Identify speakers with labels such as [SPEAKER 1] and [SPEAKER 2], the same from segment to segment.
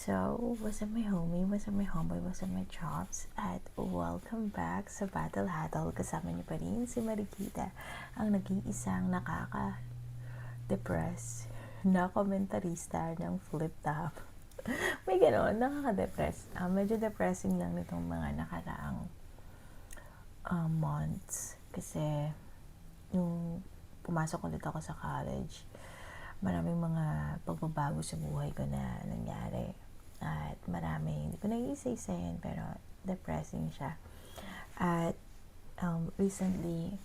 [SPEAKER 1] So, what's up my homie, what's up my homeboy, what's up my chops, at welcome back sa Battle Huddle. Kasama niyo pa rin si Marikita, ang nag-iisang nakaka-depress na komentarista ng Flip Top. May gano'n, nakaka-depress. Medyo depressing lang nitong mga nakaraang months. Kasi, yung pumasok ulit ako sa college, maraming mga pagbabago sa buhay ko na nangyari. At marami, hindi ko nag-iisa-isahin, pero depressing siya. At recently,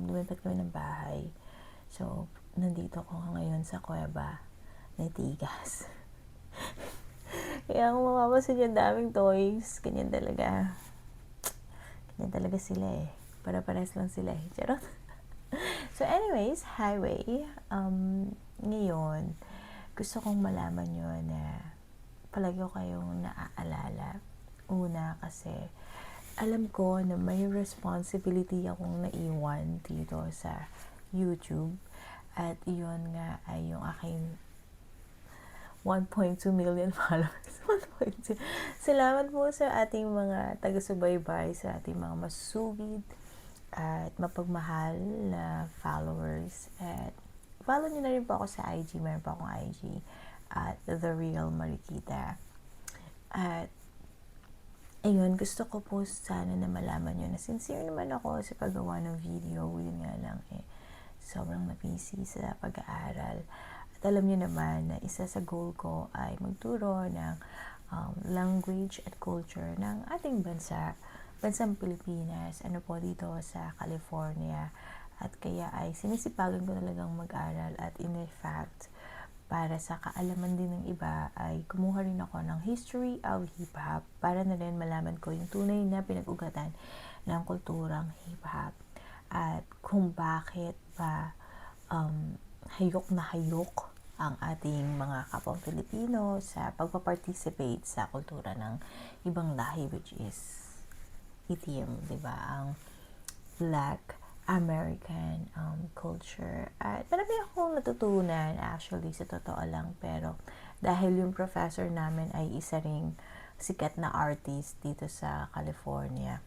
[SPEAKER 1] lumipat kami ng bahay. So, nandito ko ngayon sa kuweba na Tigas. Kaya kung mapapasin yung daming toys, ganyan talaga. Ganyan talaga sila eh. Para-pares lang sila eh. Charot. So anyways, highway. Ngayon, gusto kong malaman nyo na palagi ko kayong naaalala. Una, kasi alam ko na may responsibility akong naiwan dito sa YouTube. At iyon nga ay yung aking 1.2 million followers. 1.2. Salamat po sa ating mga taga-subaybay, sa ating mga masugid at mapagmahal na followers. At follow nyo na rin po ako sa IG. Meron po akong IG at The Real Marikita. At ayun, gusto ko po sana na malaman nyo na sincere naman ako sa paggawa ng video. Yun nga lang sobrang na-busy sa pag-aaral. At alam nyo naman na isa sa goal ko ay magturo ng language at culture ng ating bansang Pilipinas, po dito sa California. At kaya ay sinisipagan ko talagang mag-aral, at in fact, para sa kaalaman din ng iba, ay kumuha rin ako ng history of hip-hop para na rin malaman ko yung tunay na pinag-ugatan ng kulturang hip-hop at kung bakit ba hayok na hayok ang ating mga kapwang Pilipino sa pagpa-participate sa kultura ng ibang lahi, which is itim, diba? Ang Black American culture. At marami akong natutunan actually, sa totoo lang, pero dahil yung professor namin ay isa ring sikat na artist dito sa California,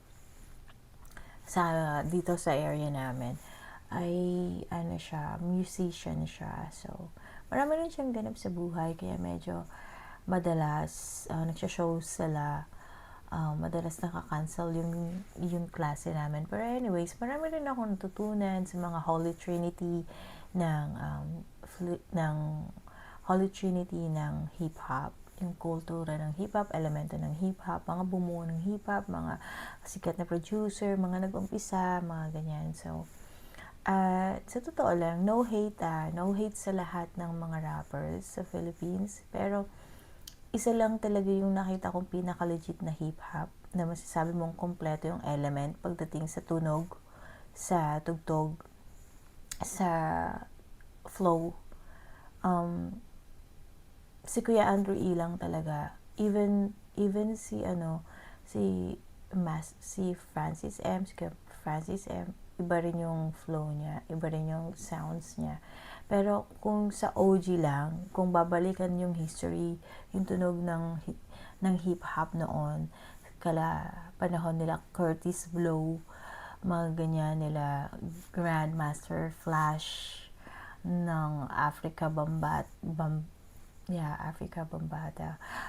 [SPEAKER 1] dito sa area namin, ay musician siya. So, marami rin siyang ganap sa buhay, kaya medyo madalas nagsha-shows sila. Madalas nakakancel yung klase namin. Pero anyways, marami rin akong natutunan sa mga Holy Trinity ng hip-hop, yung kultura ng hip-hop, elemento ng hip-hop, mga bumuo ng hip-hop, mga sikat na producer, mga nag-umpisa, mga ganyan. So, sa totoo lang, no hate sa lahat ng mga rappers sa Philippines, pero isa lang talaga yung nakita kong pinaka-legit na hip-hop na masasabi mong kompleto yung element pagdating sa tunog, sa tugtog, sa flow. Si Kuya Andrew E. lang talaga. Even si Francis M. Iba rin yung flow niya, iba rin yung sounds niya. Pero kung sa OG lang, kung babalikan yung history, yung tunog ng hip-hop noon, kala panahon nila Curtis Blow, mga ganyan nila, Grandmaster Flash ng Africa Bambaataa.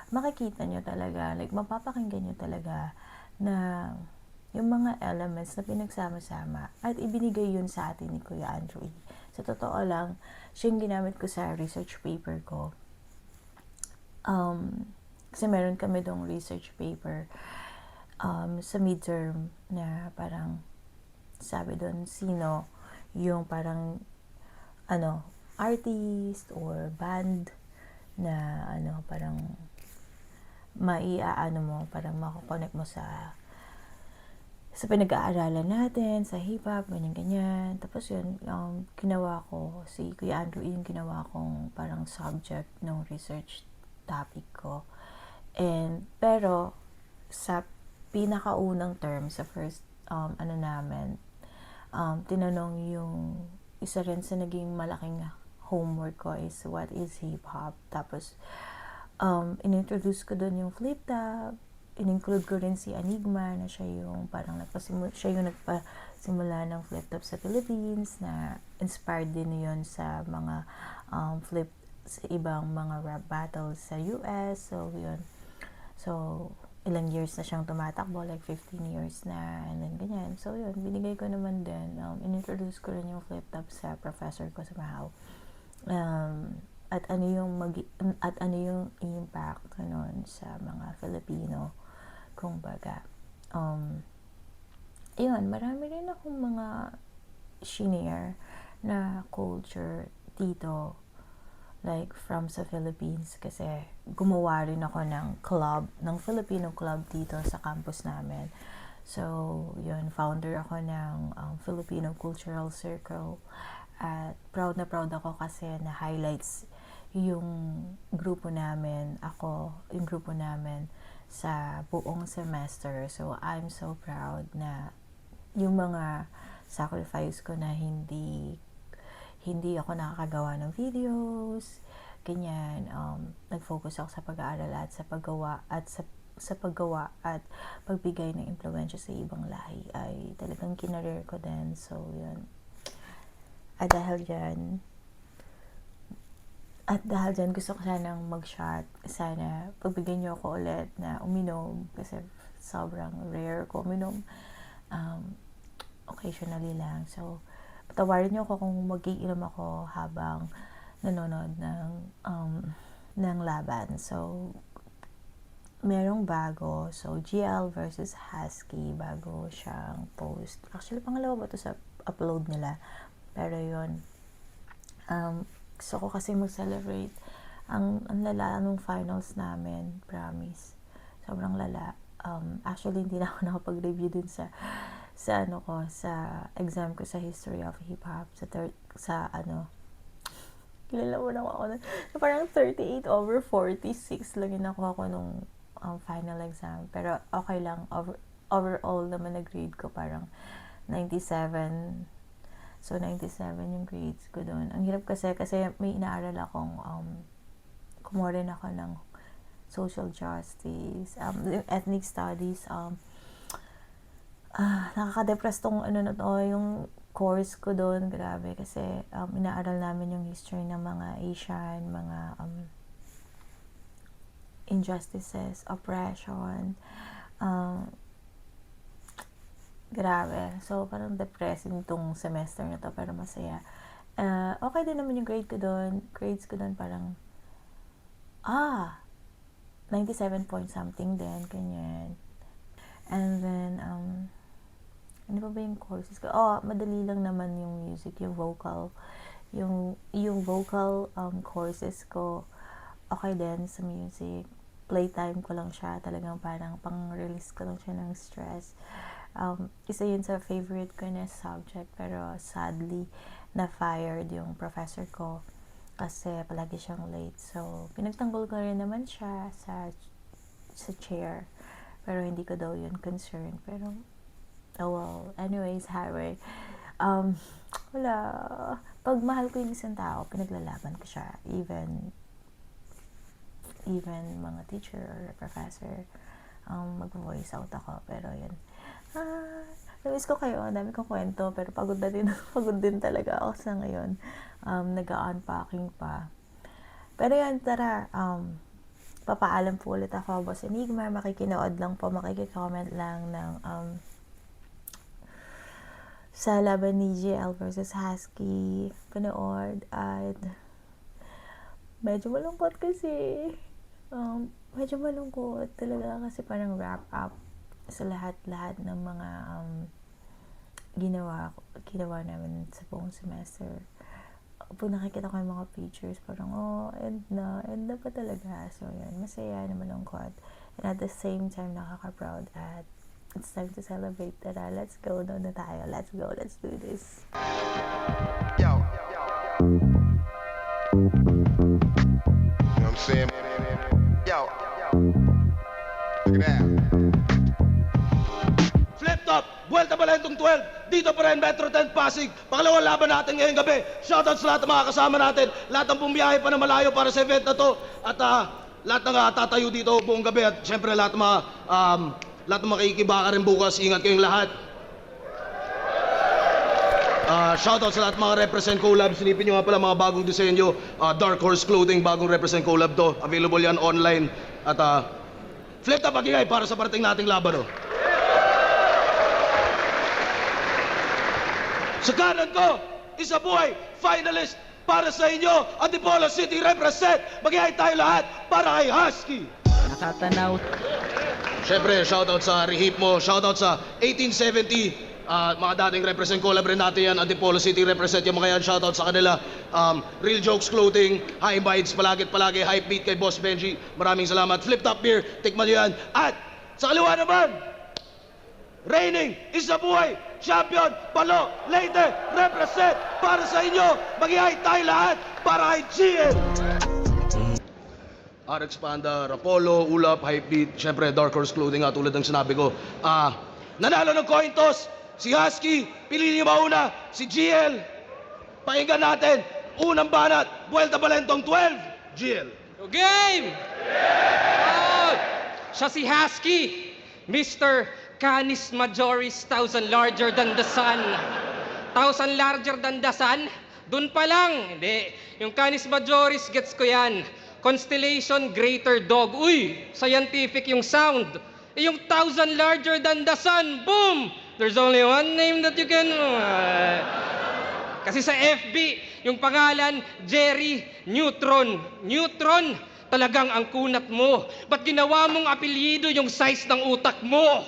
[SPEAKER 1] Makikita nyo talaga, mapapakinggan nyo talaga na yung mga elements na pinagsama-sama at ibinigay yun sa atin ni Kuya Andrew E. Sa totoo lang, siya yung ginamit ko sa research paper ko. Kasi meron kami dong research paper sa midterm na parang sabi doon sino yung parang artist or band na parang parang makakonect mo sa pinag-aaralan natin, sa hip-hop, ganyan-ganyan. Tapos yun, ginawa ko, si Kuya Andrew yung ginawa kong parang subject ng research topic ko. Pero, sa pinakaunang term, sa first, tinanong yung isa rin sa naging malaking homework ko is what is hip-hop. Tapos, inintroduce ko doon yung flip top, in-include ko rin si Enigma na siya yung parang siya yung nagpasimula ng flip top sa Philippines, na inspired din yun sa mga sa ibang mga rap battles sa US. So yun, so ilang years na siyang tumatakbo, like 15 years na, and then ganyan. So yun, binigay ko naman din, inintroduce ko rin yung flip top sa professor ko sa Mahao. At ano yung impact nun sa mga Filipino, kumbaga. Yun, marami rin akong mga shinare na culture dito, like from sa Philippines, kasi gumawa rin ako ng Filipino club dito sa campus namin. So yun, founder ako ng Filipino Cultural Circle, at proud na proud ako kasi na highlights yung grupo namin sa buong semester. So I'm so proud na yung mga sacrifice ko na hindi ako nakakagawa ng videos, ganyan, nag-focus ako sa pag-aaral at sa paggawa at pagbigay ng impluwensya sa ibang lahi, ay talagang kinareer ko din. So yun, at dahil dyan gusto ko sanang mag-shot. Sana pagbigyan niyo ako ulit na uminom, kasi sobrang rare ko uminom, occasionally lang. So patawarin niyo ako kung mag-iinom ako habang nanonood ng laban. So merong bago, so GL versus Husky, bago siyang post. Actually pangalawa ba ito sa upload nila, pero yun, gusto ko kasi mag-celebrate. Ang lala nung finals namin, promise. Sobrang lala. Actually, hindi na ako nakapag-review dun sa exam ko sa History of Hip Hop. Kilala mo na ako. Parang 38/46 lang yung nakuha ko nung final exam. Pero okay lang. Overall naman na grade ko parang 97. So, 97 yung grades ko doon. Ang hirap kasi may inaaral akong, kumuha rin ako ng social justice, ethnic studies. Nakaka-depress tong yung course ko doon. Grabe, kasi inaaral namin yung history ng mga Asian, mga injustices, oppression, grabe. So, parang depressing tong semester na to, pero masaya. Okay din naman yung grades ko doon parang 97 point something din, ganyan. And then ano pa ba yung courses ko? Madali lang naman yung music, yung vocal courses ko, okay din sa music. Playtime ko lang siya, talagang parang pang-release ko lang siya ng stress. Isa yun sa favorite ko na subject, pero sadly na-fired yung professor ko kasi palagi siyang late. So pinagtanggol ko rin naman siya sa chair, pero hindi ko daw yun concern. Pero well, anyways, Harry, wala, pag mahal ko yung isang tao, pinaglalaban ko siya, even mga teacher or professor, mag-voice out ako. Pero yun, namiss ko kayo, ang dami kong kwento, pero pagod din talaga ako sa ngayon. Nag-unpacking pa. Pero yan, tara, papaalam po ulit ako, Boss Enigma. Makikinood lang po, makikicomment lang ng sa laban ni GL versus Husky. Panood, at medyo malungkot kasi. Medyo malungkot talaga kasi parang wrap up sa lahat ng mga ginawa namin sa buong semester. Pag nakikita ko yung mga pictures, parang end na pa talaga. So yun, masaya na malungkot, and at the same time nakaka-proud, at it's time to celebrate. Tara, let's go na tayo. Let's go, let's do this.
[SPEAKER 2] Yo. You know what I'm saying? Yo. Look at that.
[SPEAKER 3] Flip top, Buwelta Balentong 12, dito pa rin Metro 10 Pasig. Pangalawang laban natin ngayong gabi. Shoutout sa lahat ng mga kasama natin, lahat ng bumiyahe pa na malayo para sa event na to. At lahat ng tatayo dito buong gabi at syempre lahat ng mga kikibaka rin bukas. Ingat kayong lahat. Shoutout sa lahat ng mga Represent Collab. Silipin nyo nga pala mga bagong disenyo. Dark Horse Clothing, bagong Represent Collab to. Available yan online. At flip top magingay para sa parating nating laban. Sa kanan ko, isa buhay, finalist para sa inyo, Antipolo City Represent. Magingay tayo lahat para kay Husky.
[SPEAKER 4] Nakatanaw.
[SPEAKER 3] Siyempre, shoutout sa Rehip mo, shoutout sa 1870. Mga dating Represent Collab rin natin yan, Antipolo City Represent yung mga yan, shoutout sa kanila. Real Jokes Clothing, High Bites, palagi, Hype Beat kay Boss Benji, maraming salamat. Flip Top Beer, tikman nyo yan. At sa kaliwa naman, reigning, isa buhay, champion, Palo, Leyte, Represent para sa inyo. Mag-ihay tayo lahat para kay GM. RX Panda, Rapolo, Ulap, Hypebeat, syempre Dark Horse Clothing nga tulad ng sinabi ko. Nanalo ng coin toss, si Husky, pili niyo mauna, si GL. Pakinggan natin, unang banat, Buelta Balentong 12, GL.
[SPEAKER 4] Game! Oh, siya si Husky, Mr. Canis Majoris, 1,000 larger than the sun. 1,000 larger than the sun? Dun pa lang. Hindi. Yung Canis Majoris, gets ko yan. Constellation Greater Dog. Uy, scientific yung sound. Yung 1,000 larger than the sun, boom! There's only one name that you can... Kasi sa FB, yung pangalan, Jerry Neutron. Neutron, talagang ang kunat mo. Ba't ginawa mong apelyido yung size ng utak mo?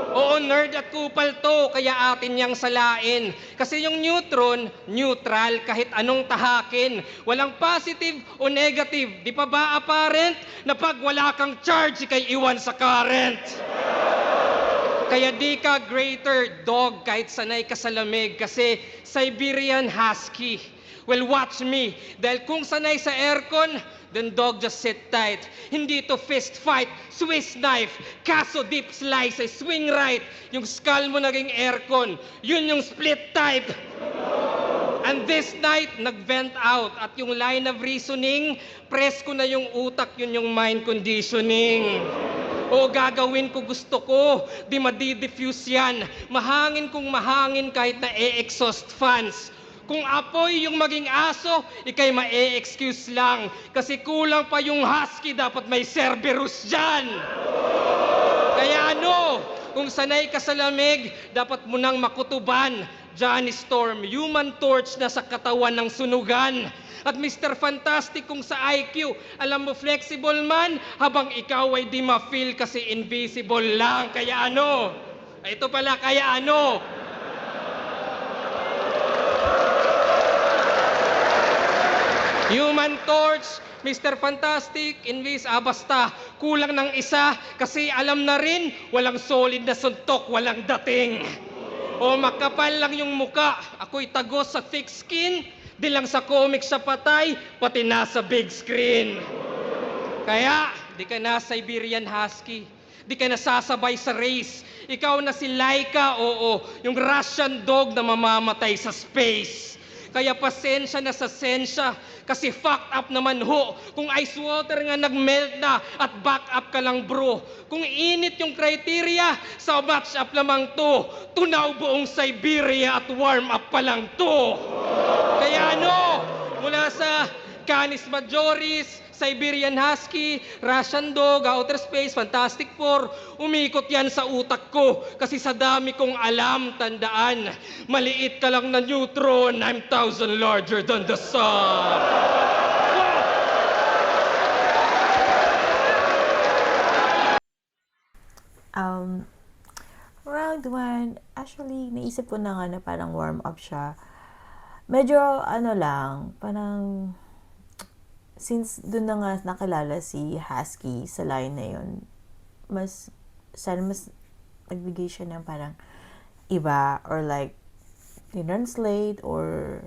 [SPEAKER 4] Oo, nerd at kupal to, kaya atin niyang salain. Kasi yung neutron, neutral kahit anong tahakin. Walang positive o negative. Di pa ba apparent na pag wala kang charge, ikay iwan sa current? Kaya di ka greater dog kahit sanay ka sa lamig kasi Siberian Husky. Well, watch me. Dahil kung sanay sa aircon, then dog, just sit tight. Hindi to fist fight, Swiss knife, kaso deep slice, ay swing right. Yung skull mo naging aircon, yun yung split type. And this night, nag-vent out. At yung line of reasoning, press ko na yung utak, yun yung mind conditioning. O gagawin ko gusto ko, di madi-diffuse yan. Mahangin kung mahangin kahit na e-exhaust fans. Kung apoy yung maging aso, ikay ma-e-excuse lang. Kasi kulang pa yung husky, dapat may Cerberus dyan. Kaya ano, kung sanay ka sa lamig, dapat mo nang makutuban. Johnny Storm, Human Torch na sa katawan ng sunugan. At Mr. Fantastic kung sa IQ, alam mo flexible man, habang ikaw ay di ma-feel kasi invisible lang. Kaya ano, ito pala, kaya ano, Human Torch, Mr. Fantastic, Invis, basta, kulang ng isa kasi alam na rin, walang solid na suntok, walang dating. O makapal lang yung muka, ako'y tagos sa thick skin, di lang sa comic sa patay, pati nasa big screen. Kaya, di ka na Siberian Husky, di ka nasasabay sa race, ikaw na si Laika, oo, yung Russian dog na mamamatay sa space. Kaya pasensya na sa sensya, kasi fucked up naman ho. Kung ice water nga nag-melt na at back up ka lang bro. Kung init yung criteria, sa match up lamang to. Tunaw buong Siberia at warm up pa lang to. Kaya ano, mula sa Canis Majoris, Siberian Husky, Russian Dog, Outer Space, Fantastic Four, umikot yan sa utak ko. Kasi sa dami kong alam, tandaan, maliit ka lang na neutron, I'm 1,000 larger than the sun.
[SPEAKER 1] Round 1, actually, naisip ko na nga na parang warm up siya. Medyo, ano lang, parang, since doon na nga nakilala si Husky sa line na yun, sana mas nagbigay siya ng parang iba, or like, ni-translate, or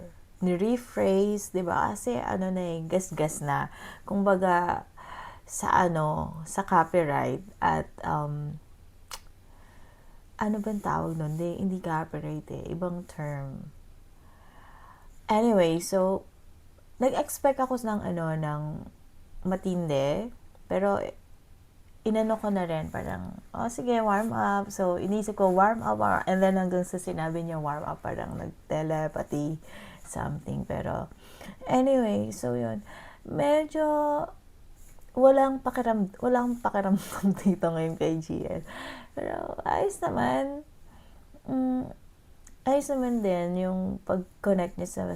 [SPEAKER 1] ni-rephrase, diba? Kasi, ano na gas-gas na. Kumbaga, sa copyright, at, ano bang tawag nun? Hindi copyright ibang term. Anyway, so, nag-expect ako ng matindi. Pero, inano ko na rin, parang, sige, warm up. So, inisip ko, warm up. And then, hanggang sa sinabi niya, warm up, parang nag-telepathy something. Pero, anyway, so yun. Medyo, walang pakiramdam dito ngayon kay GL. Pero, ayos naman. Ayos naman din yung pag-connect niya sa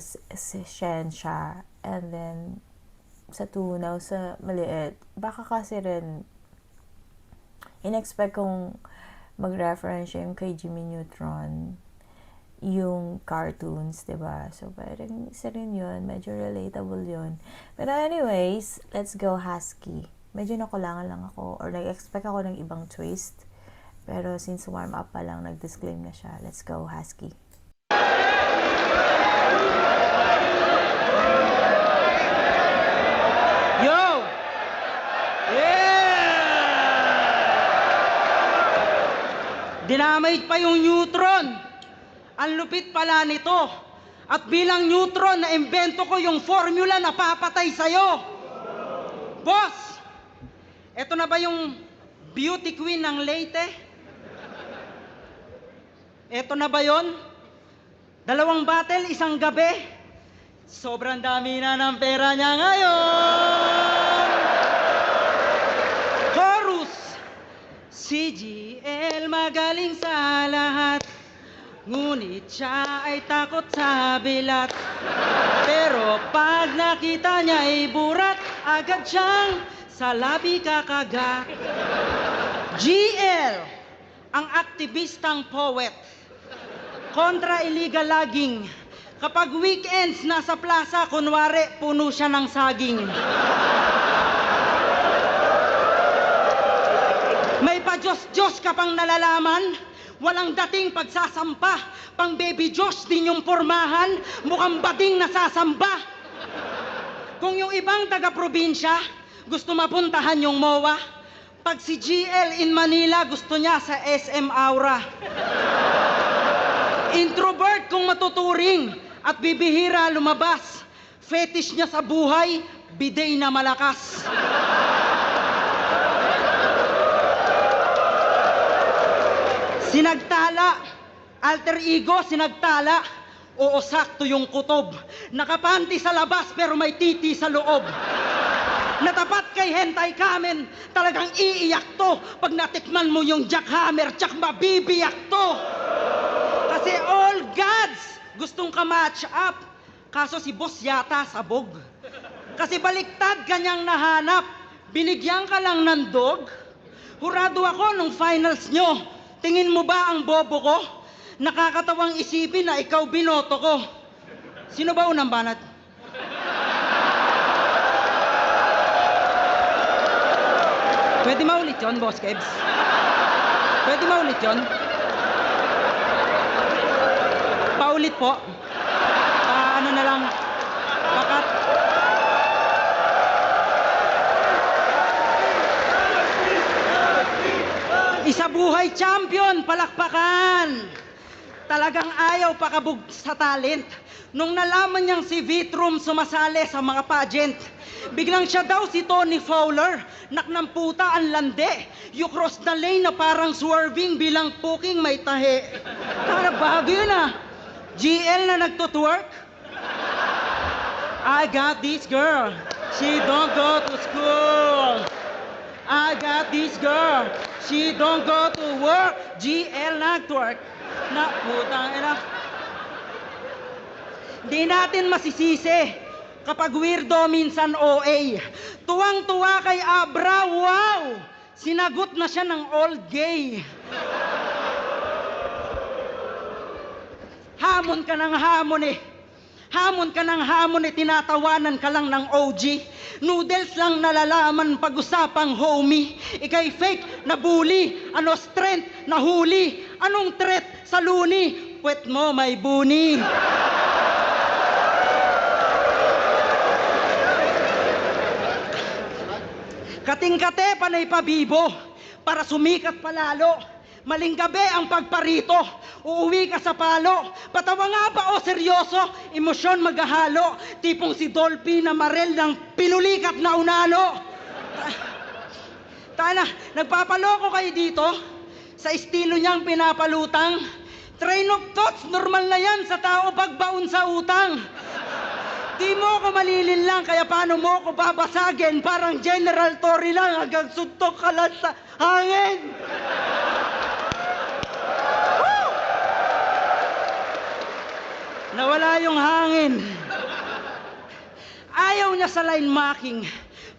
[SPEAKER 1] siyensya and then sa tunaw, sa maliit. Baka kasi rin in-expect kong mag-reference yung kay Jimmy Neutron, yung cartoons, diba? So, parang isa rin yun. Medyo relatable yun. Pero anyways, let's go Husky. Medyo nakulangan lang ako or nag-expect ako ng ibang twist. Pero since warm up pa lang, nag-disclaim na siya. Let's go, Husky.
[SPEAKER 5] Yo! Yeah! Dinamay pa yung neutron. Ang lupit pala nito. At bilang neutron, na-imbento ko yung formula na papatay sa'yo. Boss! Eto na ba yung beauty queen ng Leyte? Eto na ba yon? 2 battle, 1 gabi. Sobrang dami na ng pera niya ngayon. Chorus! Si GL magaling sa lahat, ngunit siya ay takot sa bilat. Pero pag nakita niya ay burat, agad siyang sa labi kakagat. GL, ang aktivistang poet, kontra illegal logging. Kapag weekends nasa plaza, kunwari puno siya ng saging. May pa-Diyos-Diyos ka pang nalalaman, walang dating pagsasampa. Pang baby Diyos din yung pormahan, mukhang bading nasasamba. Kung yung ibang taga-probinsya gusto mapuntahan yung MOA, pag si GL in Manila gusto niya sa SM Aura. Introvert kung matuturing at bibihira lumabas. Fetish niya sa buhay, bidet na malakas. Sinagtala, alter ego, sinagtala. Oo, sakto yung kutob. Nakapanti sa labas pero may titi sa loob. Natapat kay Hentai Kamen, talagang iiyak to. Pag natikman mo yung jackhammer, tsak mabibiyak to. Kasi all gods gustong ka-match up. Kaso si boss yata sabog. Kasi baliktad kanyang nahanap. Binigyan ka lang ng dog. Hurado ako nung finals nyo. Tingin mo ba ang bobo ko? Nakakatawang isipin na ikaw binoto ko. Sino ba unang banat? Pwede maulit yun, Boss Kebs? Pwede maulit yun? Paulit po. Ano na lang, pakat. Isa buhay champion, palakpakan. Talagang ayaw pakabog sa talent. Nung nalaman niyang si Vitrum sumasali sa mga pageant, biglang siya daw si Tony Fowler. Naknang puta ang lande. You cross the lane na parang swerving bilang puking may tahe. Tara, bago yun ah. GL na nagtutwork. I got this girl. She don't go to school. I got this girl. She don't go to work. GL nagtwork. Na putang ina. Di natin masisisi kapag weirdo minsan OA. Tuwang-tuwa kay Abra, wow! Sinagot na siya ng all gay. Hamon ka ng hamon eh. Hamon ka ng hamon eh, tinatawanan ka lang ng OG. Noodles lang nalalaman pag-usapang homie. Ika'y fake, nabully. Ano strength, nahuli. Anong threat sa luni? Puwet mo may buni. Kating-kate panay pabibo para sumikat palalo. Maling gabi ang pagparito. uuwi ka sa palo. Patawa nga ba o seryoso? Emosyon maghahalo. Tipong si Dolphy na Marel ng pinulikat na unano. Tana, nagpapaloko kayo dito? Sa estilo niyang pinapalutang? Train of thoughts, normal na yan sa tao pagbaon sa utang. Di mo ko malilinlang, kaya paano mo ko babasagin? Parang General Torre lang, hanggang suntok ka lang sa hangin. Woo! Nawala yung hangin. Ayaw niya sa line marking,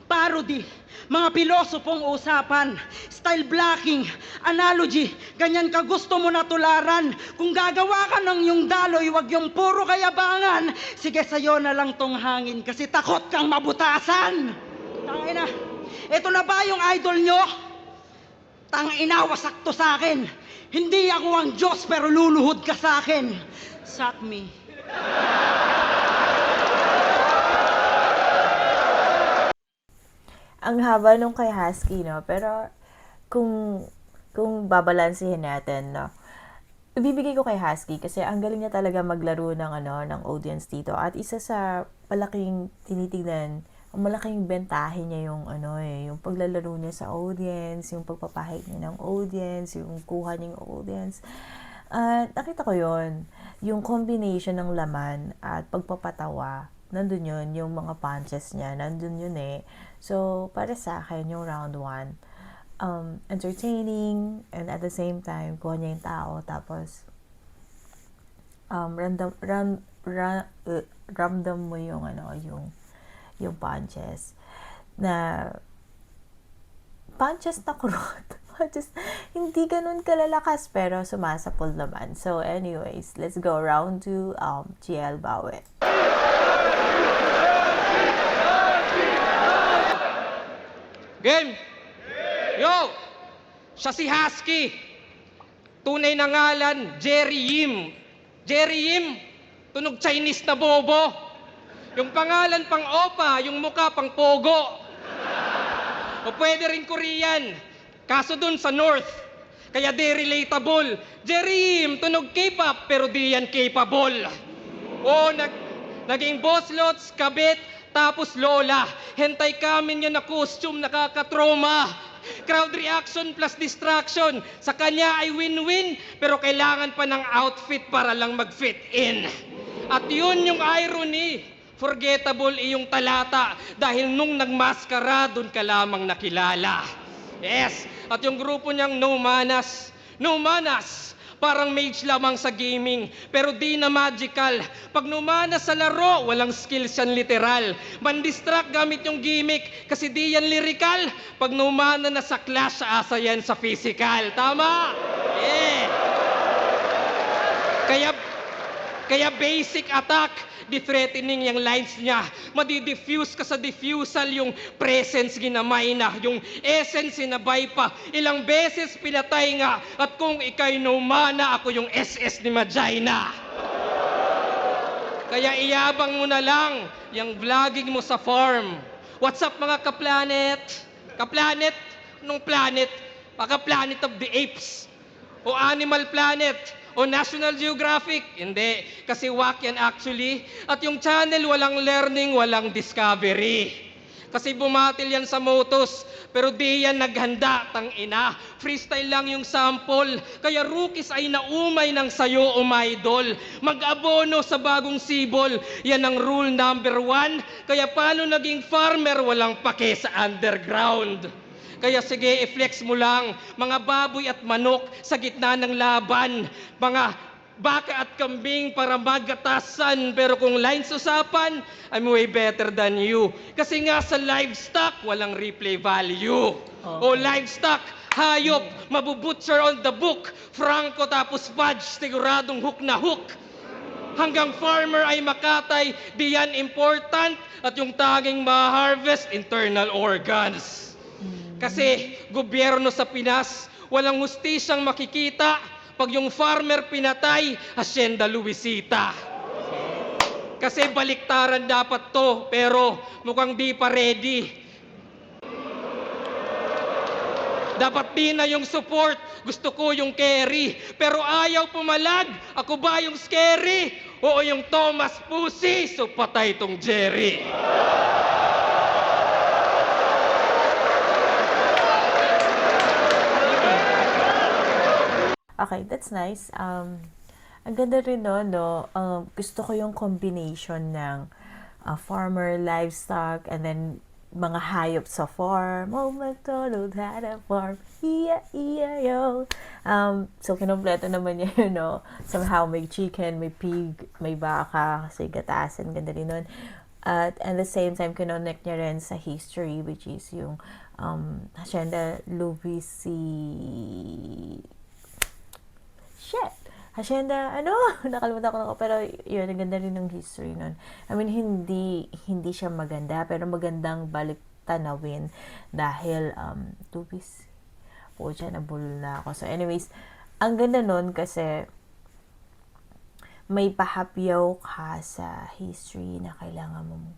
[SPEAKER 5] parody, mga pilosopong usapan, style blocking, analogy, ganyan ka gusto mo na tularan. Kung gagawa ka ng yung daloy, wag yung puro kayabangan. Sige, sa'yo na lang tong hangin kasi takot kang mabutasan. Tangina, eto na ba yung idol nyo? Tangina, wasak to sa akin. Hindi ako ang Diyos pero luluhod ka sa akin. Suck me.
[SPEAKER 1] Ang haba nung kay Husky, no? Pero, kung babalansehin natin, no? Ibibigay ko kay Husky kasi ang galing niya talaga maglaro ng audience dito. At isa sa malaking tinitignan, ang malaking bentahe niya yung yung paglalaro niya sa audience, yung pagpapahit niya ng audience, yung kuha niya ng audience. At nakita ko yon, yung combination ng laman at pagpapatawa, nandun yun, yung mga punches niya, nandun yun eh. So, para sa akin, yung round 1, entertaining, and at the same time, kuha niya yung tao, tapos, ramdam mo yung punches, na, punches na kurot. Punches, hindi ganun kalalakas, pero sumasapol naman. So, anyways, let's go round 2, GL Bawe.
[SPEAKER 4] Game! Yo! Siya si Husky. Tunay na ngalan, Jerry Yim. Jerry Yim, tunog Chinese na bobo. Yung pangalan pang Opa, yung muka pang Pogo. O pwede rin Korean, kaso dun sa North. Kaya di relatable. Jerry Yim, tunog K-pop, pero di yan capable. O naging boss lots, kabit, tapos lola. Hentay kami niya na costume, nakakatroma. Crowd reaction plus distraction. Sa kanya ay win-win, pero kailangan pa ng outfit para lang mag-fit in. At yun yung irony. Forgettable iyong talata dahil nung nagmaskara, dun ka lamang nakilala. Yes, at yung grupo niyang No Manas. No Manas, parang mage lamang sa gaming, pero di na magical. Pag numanas sa laro, walang skills yan literal. Man-distract gamit yung gimmick, kasi di yan lyrical. Pag numana na sa clash, asa yan sa physical. Tama? Yeah. Kaya basic attack, di-threatening yung lines niya. Madi-diffuse ka sa diffusal, yung presence ginamay na, yung essence sinabay pa. Ilang beses pinatay nga, at kung ikay numana, ako yung SS ni Magina. Kaya iyabang mo na lang yung vlogging mo sa farm. What's up mga ka-planet? Ka-planet? Anong planet? Baka Planet of the Apes. O Animal Planet. O National Geographic? Hindi. Kasi whack yan actually. At yung channel, walang learning, walang discovery. Kasi bumatil yan sa motos, pero di yan naghanda, tangina. Freestyle lang yung sample. Kaya rookies ay naumay ng sayo, umaidol. Mag-abono sa bagong sibol. Yan ang rule number 1. Kaya paano naging farmer, walang pake sa underground. Kaya sige, i-flex mo lang, mga baboy at manok sa gitna ng laban. Mga baka at kambing para magatasan. Pero kung lines usapan, I'm way better than you. Kasi nga sa livestock, walang replay value. Okay. O livestock, hayop, mabubutcher on the book. Franco tapos fudge, siguradong hook na hook. Hanggang farmer ay makatay, di yan important. At yung tanging ma-harvest, internal organs. Kasi gobyerno sa Pinas, walang hustisyang makikita. Pag yung farmer pinatay, Hacienda Luisita. Kasi baliktaran dapat to, pero mukhang di pa ready. Dapat Pina yung support. Gusto ko yung carry. Pero ayaw pumalag. Ako ba yung scary? Oo, yung Thomas Pussy. So patay tong Jerry.
[SPEAKER 1] Okay, that's nice. Ang ganda rin no? Gusto ko yung combination ng farmer, livestock, and then mga hayop sa farm. Oh, McDonald had a farm. Iya, iya, yo. So, kinompleto naman niya yun, no? Somehow, may chicken, may pig, may baka, kasi gatasan, ganda rin nun. At the same time, kinonnect niya rin sa history, which is yung Hacienda Luisi... Hacienda, nakalimutan ko na pero yun, ang ganda rin ng history nun. I mean, hindi siya maganda, pero magandang balik tanawin dahil, tubis. Pucha, nabulol na ako. So, anyways, ang ganda nun kasi may pahapyaw ka sa history na kailangan mong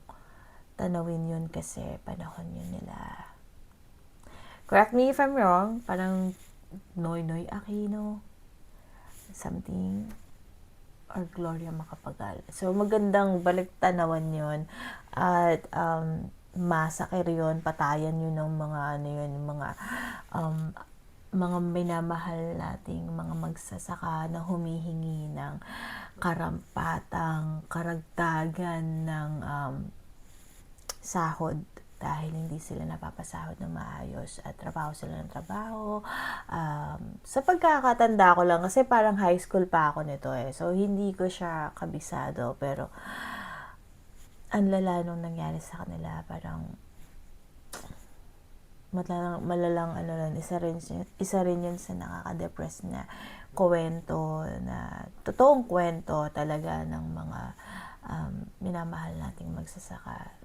[SPEAKER 1] tanawin yun kasi panahon yun nila. Correct me if I'm wrong, parang Noynoy Aquino, something, or Gloria Macapagal. So, magandang balik tanawan yun. At, masakir yun, patayan yun ng mga, mga minamahal nating mga magsasaka na humihingi ng karampatang, karagdagan ng sahod dahil hindi sila napapasahod ng maayos at trabaho sila ng trabaho. Sa pagkakatanda ko lang, kasi parang high school pa ako nito so hindi ko siya kabisado, pero ang lala nung nangyari sa kanila, parang malalang isa rin yun sa nakaka-depress na kwento, na totoong kwento talaga ng mga minamahal nating magsasaka.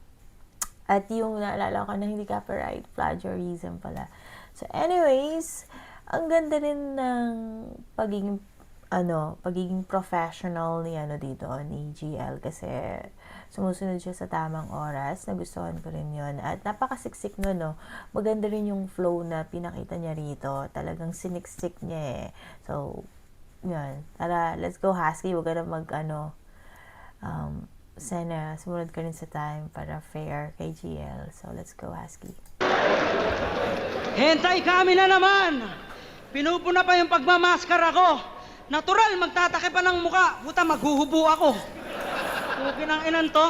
[SPEAKER 1] At yung naalala ko na hindi copyright, plagiarism pala. So anyways, ang ganda rin ng pagiging professional ni dito ni GL, kasi sumusunod siya sa tamang oras. Nagustuhan ko rin yun. At napakasiksik nun, no? Maganda rin yung flow na pinakita niya rito. Talagang siniksik niya So, yun. Tara, let's go Husky. Huwag ka na sana sumunod ka rin sa time para fair kay GL. So, let's go, Husky.
[SPEAKER 5] Hentay kami na naman! Pinupuna pa yung pagmamaskara ko. Natural, magtatake pa ng muka. Puta, maghuhubo ako. Pukin ang inan to.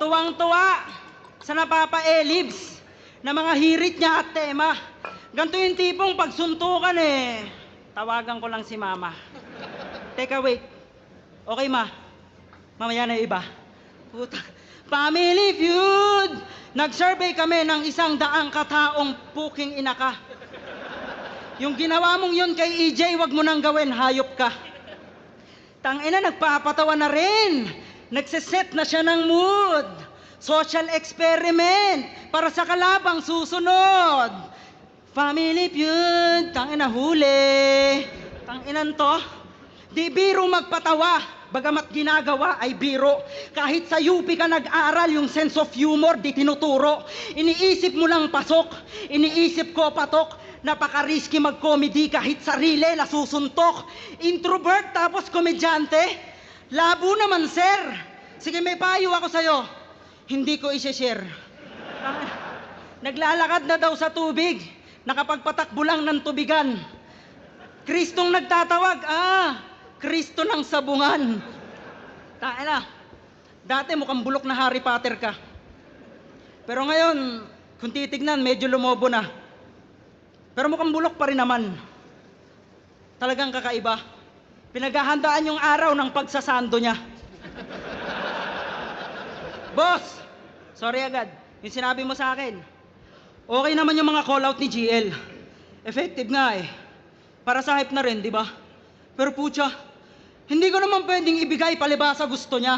[SPEAKER 5] Tuwang-tuwa sa napapa-elibs na mga hirit niya at tema. Ganito yung tipong pagsuntukan tawagan ko lang si mama. Teka, wait. Okay, ma. Mamaya na yung iba. Puta. Family Feud! Nag-survey kami ng 100 kataong puking ina ka. Yung ginawa mong yun kay EJ, wag mo nang gawin, hayop ka. Tangina, nagpapatawa na rin. Nagsiset na siya ng mood. Social experiment para sa kalabang susunod. Family Feud! Tangina, huli. Tanginan to. Di biro magpatawa. Bagamat ginagawa ay biro. Kahit sa UP ka nag-aral, yung sense of humor di tinuturo. Iniisip mo lang pasok, iniisip ko patok. Napaka-risky mag-comedy kahit sarili nasusuntok. Introvert tapos komedyante. Labo naman, sir. Sige, may payo ako sa'yo. Hindi ko i-share. Naglalakad na daw sa tubig. Nakapagpatakbo lang ng tubigan. Kristong nagtatawag. Kristo ng sabungan. Taena, dati mukhang bulok na Harry Potter ka. Pero ngayon, kung titignan, medyo lumobo na. Pero mukhang bulok pa rin naman. Talagang kakaiba. Pinaghahandaan yung araw ng pagsasando niya. Boss, sorry agad. Yung sinabi mo sa akin, okay naman yung mga call-out ni GL. Effective nga Para sa hype na rin, di ba? Pero pucha, hindi ko naman pwedeng ibigay palibasa gusto niya.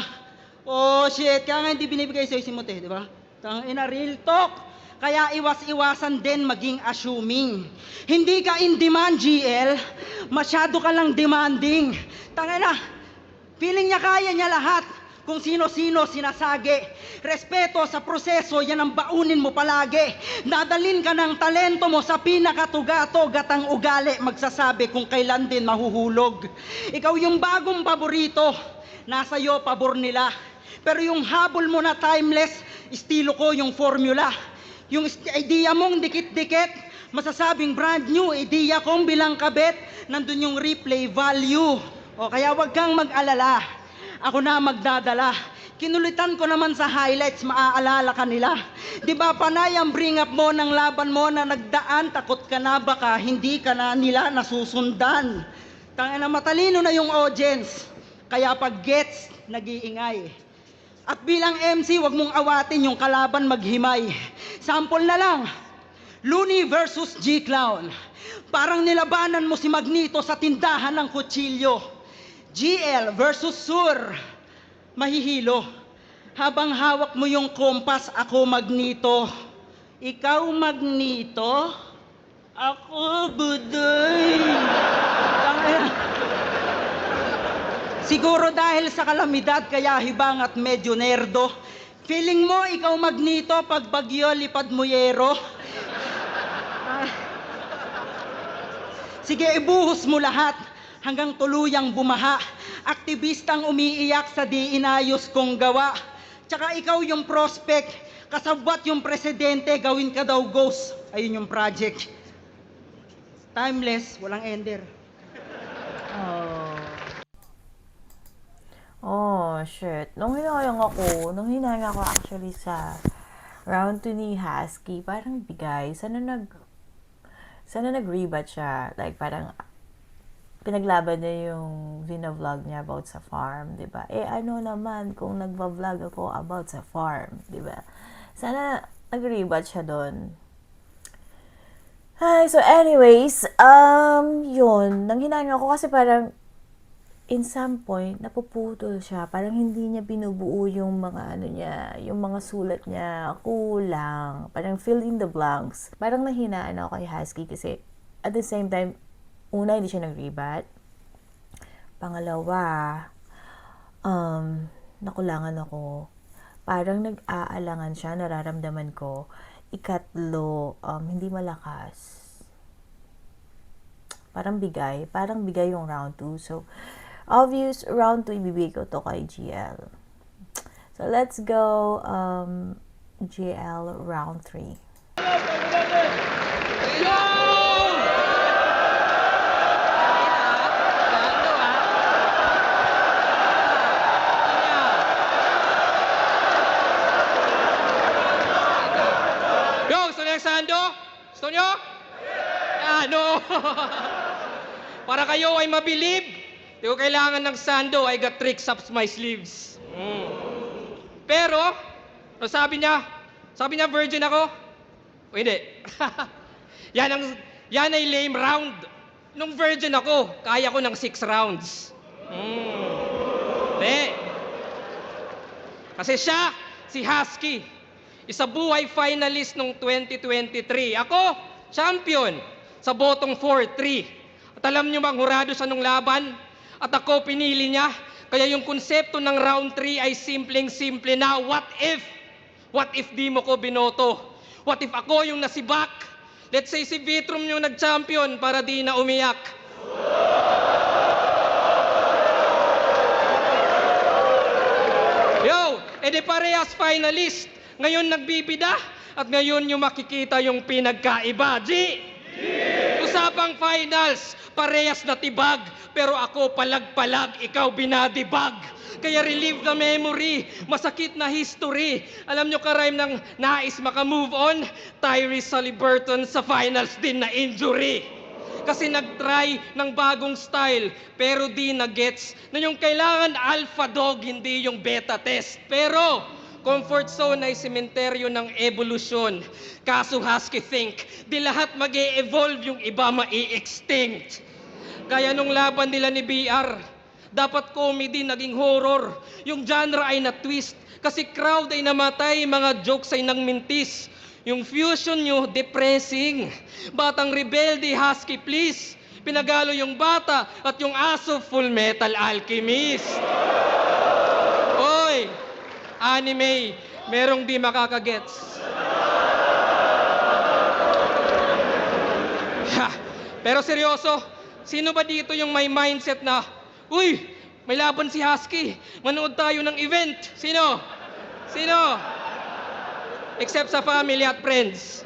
[SPEAKER 5] Oh shit, kaya nga hindi binibigay sa'yo si Mote, di ba? Tangina, real talk. Kaya iwas-iwasan din maging assuming. Hindi ka in demand, GL. Masyado ka lang demanding. Tangina, feeling niya kaya niya lahat. kung sino-sino sinasagi. Respeto sa proseso, yan ang baunin mo palagi. Dadalin ka ng talento mo sa pinakatugatog at ang ugali magsasabi kung kailan din mahuhulog. Ikaw yung bagong paborito, nasa iyo pabor nila. Pero yung habol mo na timeless, estilo ko yung formula. Yung idea mong dikit-dikit, masasabing brand new, idea kong bilang kabit, nandun yung replay value. O kaya wag kang mag-alala, ako na magdadala. Kinulitan ko naman sa highlights, maaalala ka nila. Di ba panay ang bring up mo ng laban mo na nagdaan, takot ka na baka hindi ka na nila nasusundan. Tangina matalino na yung audience, kaya pag gets, nag-iingay. At bilang MC, wag mong awatin yung kalaban maghimay. Sample na lang, Looney versus G-Clown. Parang nilabanan mo si Magneto sa tindahan ng kutsilyo. GL versus Sur, mahihilo. Habang hawak mo yung kompas, ako Magneto. Ikaw Magneto, ako Budoy. Tangina. Siguro dahil sa kalamidad kaya hibang at medyo nerdo. Feeling mo ikaw Magneto pag bagyo lipad mo yero. Sige ibuhos mo lahat hanggang tuluyang bumaha. Aktivistang umiiyak sa di inayos kong gawa. Tsaka ikaw yung prospect, kasabwat yung presidente, gawin ka daw ghost. Ayun yung project. Timeless, walang ender.
[SPEAKER 1] Oh, shit. Nung hinayang ako actually sa round 2 ni Husky, parang bigay. Sana nag-rebat siya. Like, parang pinaglaban niya yung vlog niya about sa farm, di ba? Ano naman kung nagva-vlog ako about sa farm, di ba? Sana nag-rebat siya doon. Hi, so anyways, yun. Nanghinayang ako kasi parang in some point, napuputol siya. Parang hindi niya binubuo yung mga yung mga sulat niya. Kulang. Parang fill in the blanks. Parang nahinaan ako kay Husky kasi at the same time, una, hindi siya nag-rebat. Pangalawa, nakulangan ako. Parang nag-aalangan siya, nararamdaman ko. Ikatlo, hindi malakas. Parang bigay yung round 2. So, obvious, round 2, ibibigay ko to kay GL. So, let's go, GL round 3.
[SPEAKER 4] Yo, gusto niyo yung sando? Gusto niyo? No. Para kayo ay mabilib, di ko kailangan ng sando, I got tricks up my sleeves. Pero, sabi niya virgin ako? O hindi. yan ay lame round. Nung virgin ako, kaya ko ng 6 rounds. Hindi. Kasi siya, si Husky, isa buhay finalist nung 2023. Ako, champion sa botong 4-3. At alam niyo bang hurado siya nung laban? At ako pinili niya. Kaya yung konsepto ng round 3 ay simpleng-simple na, what if? What if di mo ko binoto? What if ako yung nasibak? Let's say si Vitrum yung nag-champion para di na umiyak. Yo, edi parehas finalist. Ngayon nagbibida at ngayon yung makikita yung pinagkaiba. Usapang finals, parehas na tibag, pero ako palag-palag, ikaw binadibag. Kaya relive the memory, masakit na history. Alam nyo ka-rhyme ng nais maka-move on? Tyrese Haliburton sa finals din na injury. Kasi nag-try ng bagong style, pero di na-gets na yung kailangan alpha dog, hindi yung beta test. Pero comfort zone ay sementeryo ng evolusyon. Kaso Husky think, di lahat mag-e-evolve, yung iba ma-i-extinct. Kaya nung laban nila ni BR, dapat comedy naging horror. Yung genre ay na-twist, kasi crowd ay namatay, mga jokes ay nangmintis. Yung fusion nyo, depressing. Batang rebelde, Husky please. Pinagalo yung bata at yung aso, Full Metal Alchemist. Oy, Anime, merong di makakagets. Ha, pero seryoso, sino ba dito yung may mindset na, uy, may laban si Husky, manood tayo ng event? Sino? Sino? Except sa family at friends.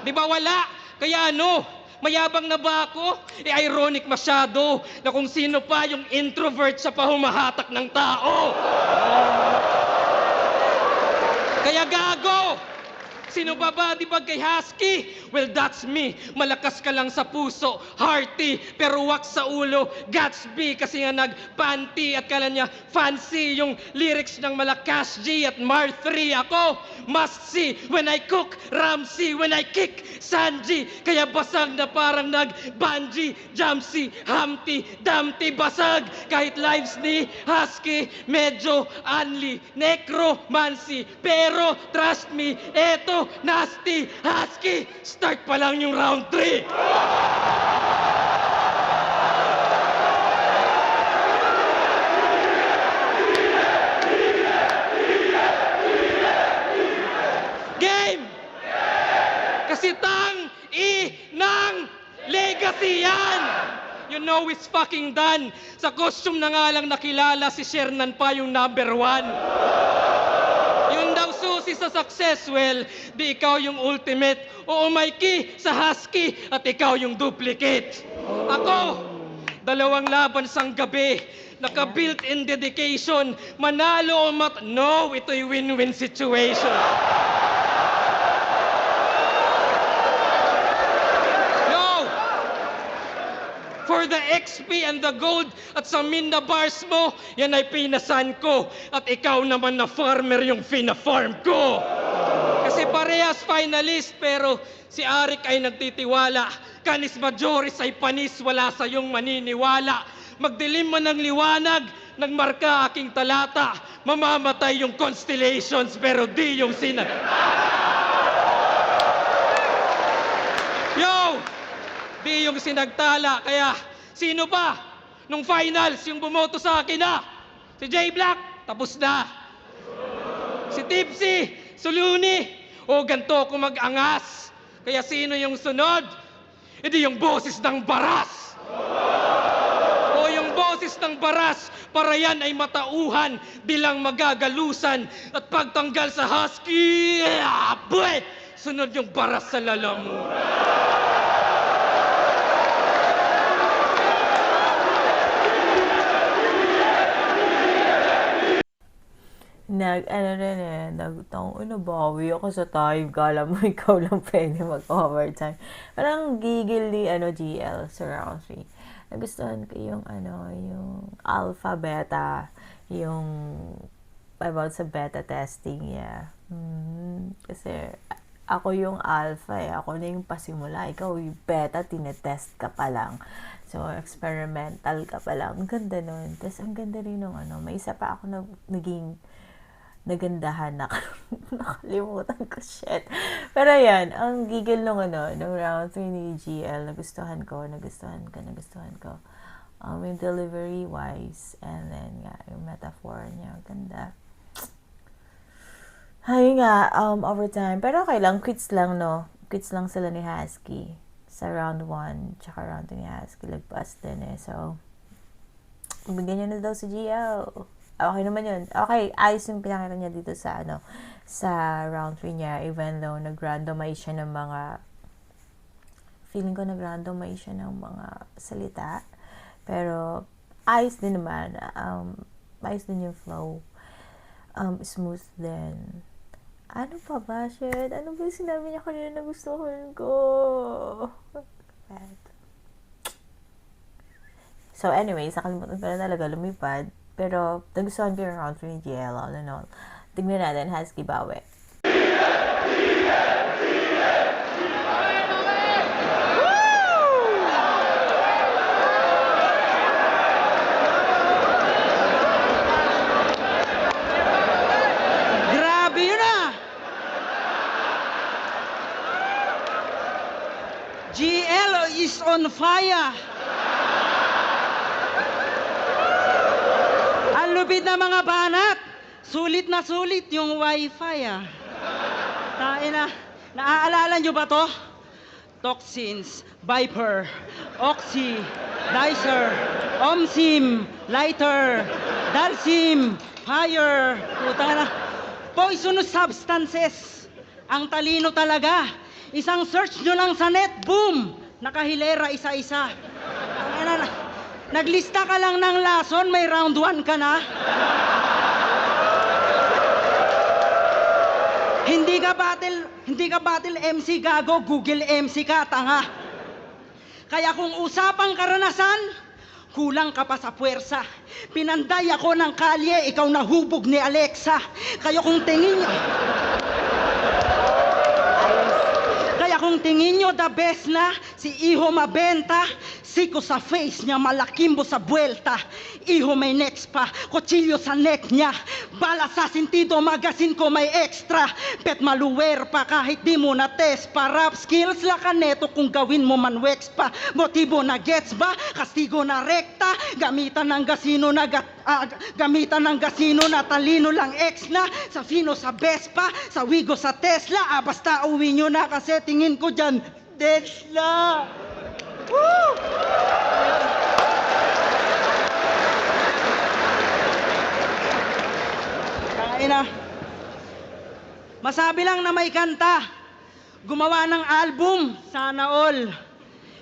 [SPEAKER 4] Di ba wala? Kaya ano, mayabang na ba ako? Ironic masyado na kung sino pa yung introvert sa pahumahatak ng tao. Kaya gago! Sino ba ba, di ba kay Husky? Well, that's me. Malakas ka lang sa puso, hearty, pero wak sa ulo. Gatsby, kasi nga nag-panty at kala niya fancy yung lyrics ng Malakas G at Mar 3. Ako, must see when I cook, Ramsey when I kick, Sanji. Kaya basag na parang nag-bungee, Jamsey, Humpty, Dumpty, basag. Kahit lives ni Husky, medyo unli, necromancy. Pero, trust me, eto, nasty, Husky, start pa lang yung round 3. Game! Kasi ng legacy yan! You know it's fucking done. Sa costume na nga lang nakilala si Shernan pa yung number 1. Yun daw susi sa success, well, di ikaw yung ultimate. Oo, Mikey, sa Husky, at ikaw yung duplicate. Ako, 2 laban sang gabi, naka-built-in dedication, manalo o no, ito'y win-win situation. No! For the XP and the gold at sa Minna bars mo, yan ay pinasan ko. At ikaw naman na farmer yung fina-farm ko. Kasi parehas finalist, pero si Arik ay nagtitiwala. Canis Majoris ay panis, wala sa iyong maniniwala. Magdilim man ng liwanag, nagmarka aking talata. Mamamatay yung constellations, pero di yung Yo! Di yung sinagtala, kaya sino ba nung finals yung bumoto sa akin na? Si J Black, tapos na. Si Tipsy, Suluni, o ganto ko mag-angas. Kaya sino yung sunod? Hindi yung boses ng baras. O yung boses ng baras, para yan ay matauhan, bilang magagalusan. At pagtanggal sa Husky, sunod yung baras sa lalamunan.
[SPEAKER 1] Nabawi ako sa time. Kala mo ikaw lang pwede mag-overtime. Parang gigil ni, GL sa round 3. Nagustuhan ko yung, yung alpha, beta, yung about sa beta testing niya. Kasi, ako yung alpha ako na yung pasimula. Ikaw yung beta, tinetest ka pa lang. So, experimental ka pa lang. Ang ganda nun. Tapos, ang ganda rin nung may isa pa ako na naging nagandahan na nakalimutan ko, shit. Pero yan, ang gigil nung nung round 3 ni GL, nagustuhan ko. Yung delivery wise, and then yung metaphor niya, ganda. Ay nga, overtime. Pero okay lang, quits lang, no? Quits lang sila ni Husky sa round 1, tsaka round 2 ni Husky, lagpas din So, bigyan niya na daw si GL. Okay naman yun. Okay, ayos yung pinakita niya dito sa sa round 3 niya, even though nag-randomize siya ng mga salita. Pero, ayos din naman. Ayos din yung flow. Smooth din. Ano pa ba, shit? Ano ba yung sinabi niya kanina na gustuhan ko? So, anyway, nakalimutan ko na talaga lumipad. Pero, nagustuhan ko yung round 3 ni GL, all in all. Tignan natin, Husky bawi.
[SPEAKER 5] Grabe yun GL is on fire. Ang lupit na mga banat. sulit yung wifi ah. Taina, naaalala nyo ba to? Toxins, Viper, Oxy, Dicer, Omsim, Lighter, Dalsim, Fire. Putang na. Poisonous substances. Ang talino talaga. Isang search nyo lang sa net, boom! Nakahilera isa-isa. Tangina na. Naglista ka lang ng lason, may round 1 ka na. Hindi ka battle MC gago, Google MC ka, tanga. Kaya kung usapang karanasan, kulang ka pa sa puwersa. Pinanday ako ng kalye, ikaw nahubog ni Alexa. Kaya kung tingin nyo the best na si Iho mabenta, siko sa face niya, malakimbo sa buwelta. Iho may next pa, kutsilyo sa neck niya. Bala sa sintido, magasin ko may extra. Bet maluwer pa kahit di mo na test pa. Rap skills la kaneto kung gawin mo man wax pa. Motibo na gets ba? Kastigo na rekta. Gamitan ng gasino na talino lang ex na. Sa Fino sa Vespa, sa Wigo sa Tesla. Basta uwi nyo na kasi tingin ko dyan, Tesla. Woo! Kaina. Masabi lang na may kanta. Gumawa ng album, sana all.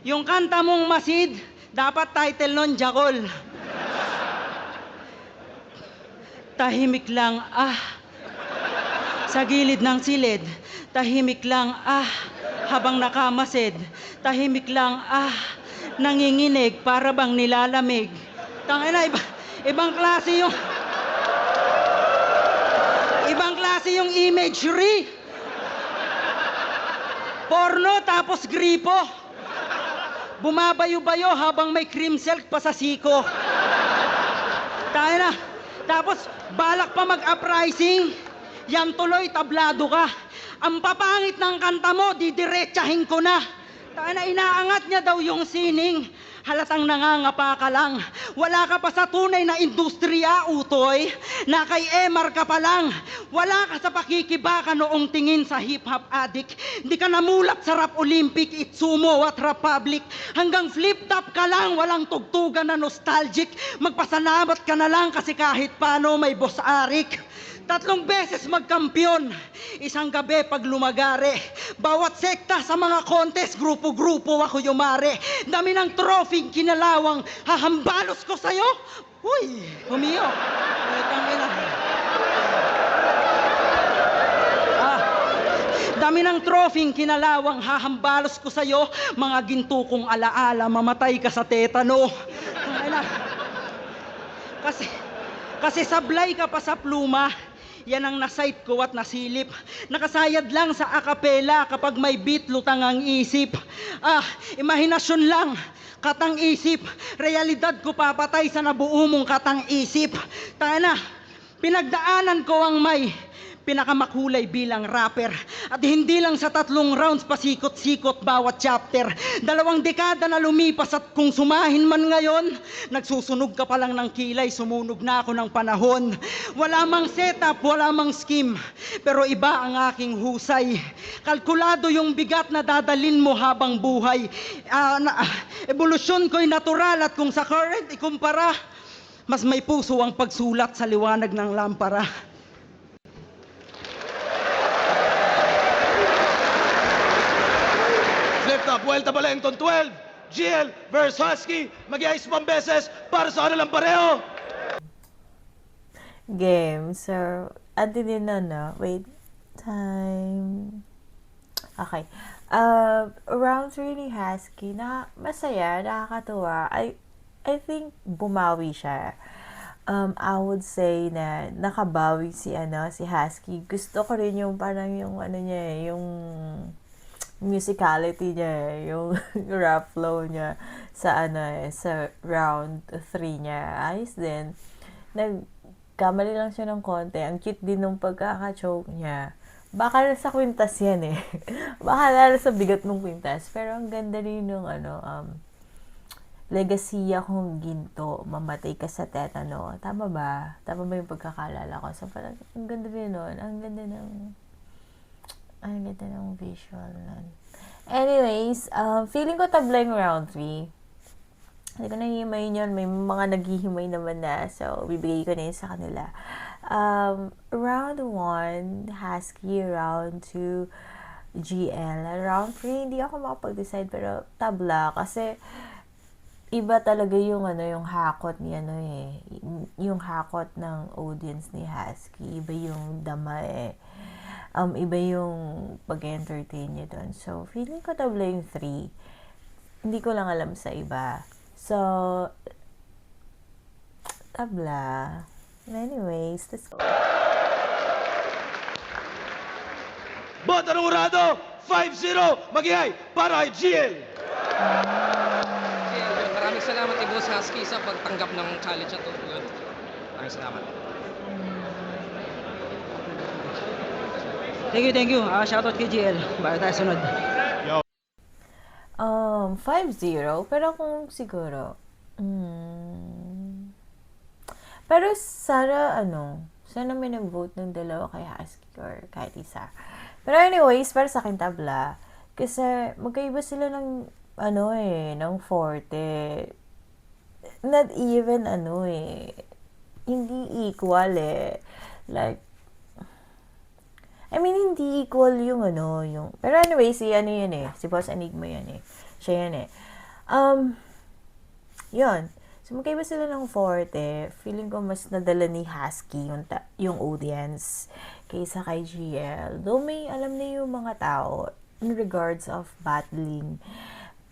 [SPEAKER 5] Yung kanta mong Masid, dapat title nun, Jakol. Tahimik lang, sa gilid ng silid, tahimik lang, habang nakamasid, tahimik lang, nanginginig para bang nilalamig. Tangina, ibang klase yung imagery. Porno tapos gripo. Bumabayo-bayo habang may cream silk pa sa siko. Tangina, tapos balak pa mag-uprising. Yan tuloy, tablado ka. Ang papangit ng kanta mo, didiretsahin ko na. Tangina, inaangat niya daw yung sining. Halatang nangangapa ka lang. Wala ka pa sa tunay na industriya, utoy. Na kay Emar ka pa lang. Wala ka sa pakikibaka noong tingin sa hip-hop addict. Di ka namulat sa rap Olympic, Itsumo at Republic. Hanggang flip-top ka lang, walang tugtugan na nostalgic. Magpasalamat ka na lang kasi kahit paano may boss Arik. 3 beses magkampiyon, isang gabi pag lumagare. Bawat sekta sa mga contest, grupo-grupo ako yumare. Dami ng trophy kinalawang, hahambalos ko sa'yo. Uy, humiyo. Dami ng trophy kinalawang, hahambalos ko sa'yo. Mga ginto kong alaala, mamatay ka sa tetano. Kasi sablay ka pa sa pluma. Yan ang nasight ko at nasilip. Nakasayad lang sa akapela kapag may beat, lutang ang isip. Imahinasyon lang, katang isip. Realidad ko papatay sa nabuo mong katang isip. Tana, pinagdaanan ko ang may pinakamakulay bilang rapper. At hindi lang sa 3 rounds pasikot-sikot bawat chapter. 2 dekada na lumipas at kung sumahin man ngayon, nagsusunog ka pa lang ng kilay, sumunog na ako ng panahon. Wala mang setup, wala mang scheme, pero iba ang aking husay. Kalkulado yung bigat na dadalin mo habang buhay. Evolusyon ko'y natural at kung sa current ikumpara, mas may puso ang pagsulat sa liwanag ng lampara.
[SPEAKER 3] Flip top, Vuelta Balengton 12. GL versus Husky. Mag-ice pang beses para sa kanilang pareho.
[SPEAKER 1] Game. So, din na. Wait. Time. Okay. Rounds really Husky. Masaya, nakakatuwa. I think bumawi siya. I would say na nakabawi si Husky. Gusto ko rin yung parang yung niya, yung musicality niya, yung rap flow niya sa sa round 3 niya. Ayos din. Nagkamali lang siya ng konti. Ang cute din ng pagkaka-choke niya. Baka sa kwintas yan Baka lalo sa bigat ng kwintas. Pero ang ganda rin yung legacy akong ginto, mamatay ka sa tetano. Tama ba? Tama ba yung pagkakalala ko? So, parang, ang ganda rin nun. Ang ganda ng visual nun. Anyways, feeling ko tabla yung round 3. Hindi ko nahihimayin yun. May mga naghihimay naman na. So, bibigay ko na yun sa kanila. Round 1, Husky. Round 2, GL. Round 3, hindi ako makapag-decide. Pero tabla. Kasi, iba talaga yung yung hakot ni yung hakot ng audience ni Husky, iba yung dama iba yung pag-entertain niya doon. So feeling ko tabla yung 3. Hindi ko lang alam sa iba. So tabla. Anyways, let's go.
[SPEAKER 3] Bota ng Urado, 5-0, mag-ihay para kay GL.
[SPEAKER 4] Maraming salamat kay Boss Husky sa pagtanggap ng challenge na to. Maraming salamat.
[SPEAKER 5] Thank you. Shoutout kay GL. Bago tayo sunod.
[SPEAKER 1] 5-0, pero kung siguro, pero sana may nag-vote ng dalawa kay Husky or kahit isa. Pero anyways, para sa akin tabla, kasi magkaiba sila ng, ng forte. Not even, hindi equal Like, I mean, hindi equal yung pero anyway, si Boss Enigma yan siya yan yun. So, magkaiba sila ng forte. Feeling ko mas nadala ni Husky yung audience kaysa kay GL. Though may alam na yung mga tao in regards of battling.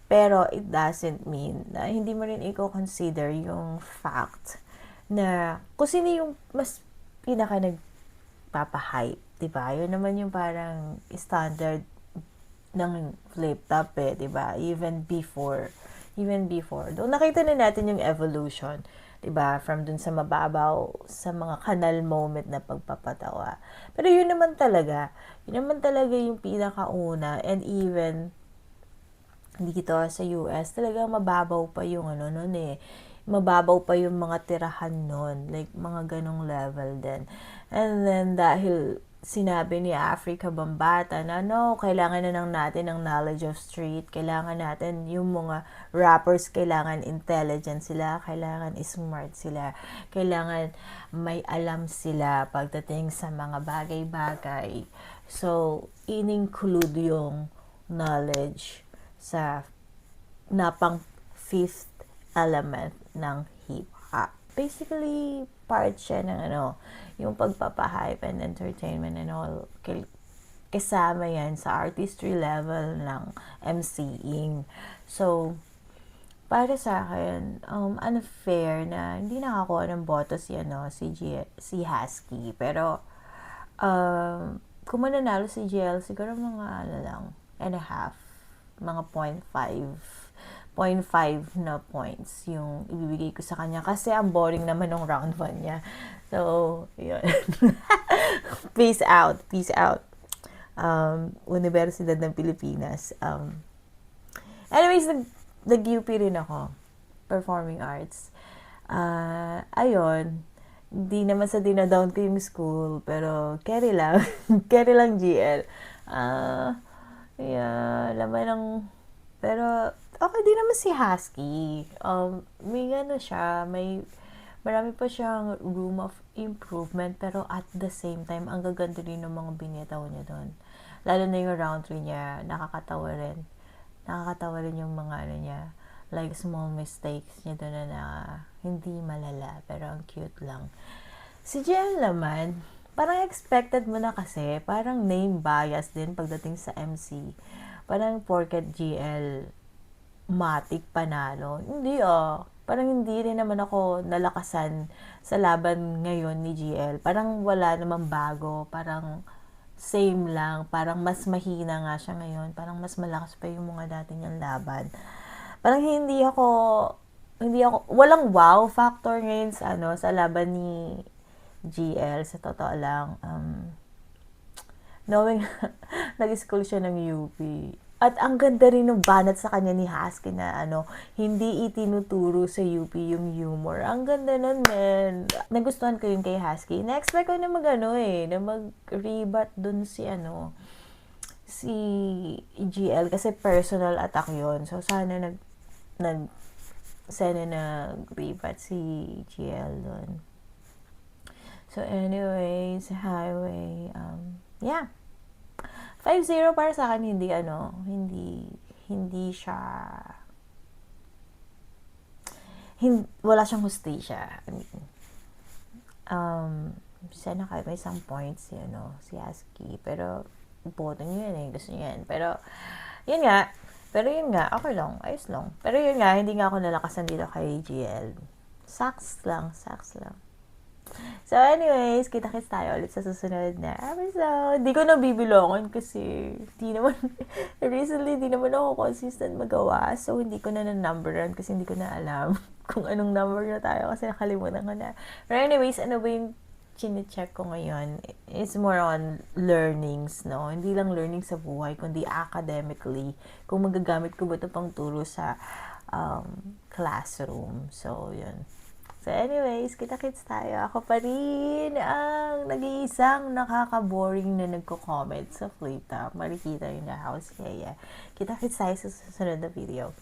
[SPEAKER 1] Pero it doesn't mean na hindi mo rin i-consider yung fact na kung sino yung mas pinaka nagpapahype. Diba? Yun naman yung parang standard ng flip top diba? Even before. Doon nakita na natin yung evolution. Diba? From dun sa mababaw, sa mga kanal moment na pagpapatawa. Pero yun naman talaga yung pinakauna. And even dito sa US, talagang mababaw pa yung mababaw pa yung mga tirahan nun. Like, mga ganong level din. And then, dahil sinabi ni Africa Bambata na kailangan na natin ng knowledge of street, kailangan natin yung mga rappers, kailangan intelligent sila, kailangan smart sila, kailangan may alam sila pagdating sa mga bagay-bagay. So, in-include yung knowledge sa napang fifth element ng hip-hop. Basically, part siya ng yung pagpapahype and entertainment and all. Kasama yan sa artistry level ng MCing. So, para sa akin, unfair na hindi nakakuha ng boto si Husky. Pero, kung mananalo si GL, siguro mga and a half, mga 0.5 na points yung ibibigay ko sa kanya kasi ang boring naman ng round 1 niya. So, yun. Peace out. Universidad ng Pilipinas. Anyways, nag-UP rin ako. Performing Arts. Ayun. Hindi naman sa dinadown ko yung school, pero carry lang. Carry lang GL. Laman ng... Pero, okay din naman si Husky. May marami pa siyang room of improvement, pero at the same time, ang gaganda rin ng mga binitaw niya doon. Lalo na yung round 3 niya, nakakatawa rin. Nakakatawa rin yung mga niya, like small mistakes niya doon na hindi malala, pero ang cute lang. Si Jen naman, parang expected mo na kasi, parang name bias din pagdating sa MC. Parang porket GL, matik panalo. Hindi parang hindi rin naman ako nalakasan sa laban ngayon ni GL. Parang wala namang bago. Parang same lang. Parang mas mahina nga siya ngayon. Parang mas malakas pa yung mga dati niyang laban. Parang hindi ako, walang wow factor ngayon sa laban ni GL. Sa totoo lang, knowing nag-school siya ng UP, At ang ganda rin ng banat sa kanya ni Husky na hindi itinuturo sa UP yung humor. Ang ganda nun, men. Nagustuhan ko yung kay Husky. Na-expect ko na na mag-rebat dun si GL kasi personal attack yon. So, sana nag-rebat si GL dun. So, anyways, highway, yeah. 5-0 para sa akin, hindi siya, wala siyang hustisya. I mean, sana may isang points si Husky, pero boto niyo yan gusto niyo yan. Pero yun nga, okay lang, ayos lang. Pero yun nga, hindi nga ako nalakasan dito kay GL. Sucks lang. So anyways, kita-kits tayo ulit sa susunod na episode. Di ko na bibilongan kasi recently di naman ako consistent magawa. So hindi ko na numberan kasi hindi ko na alam kung anong number na tayo kasi nakalimutan ko na. But anyways, ano ba yung chine-check ko ngayon? It's more on learnings, no? Hindi lang learning sa buhay, kundi academically. Kung magagamit ko ba ito pang turo sa classroom. So, yun. So anyways, kita-kits tayo. Ako pa rin ang nag-iisang nakaka-boring na nagko-comment sa Flip Top. Marikita yung na house. Kaya kita-kits tayo sa susunod na video.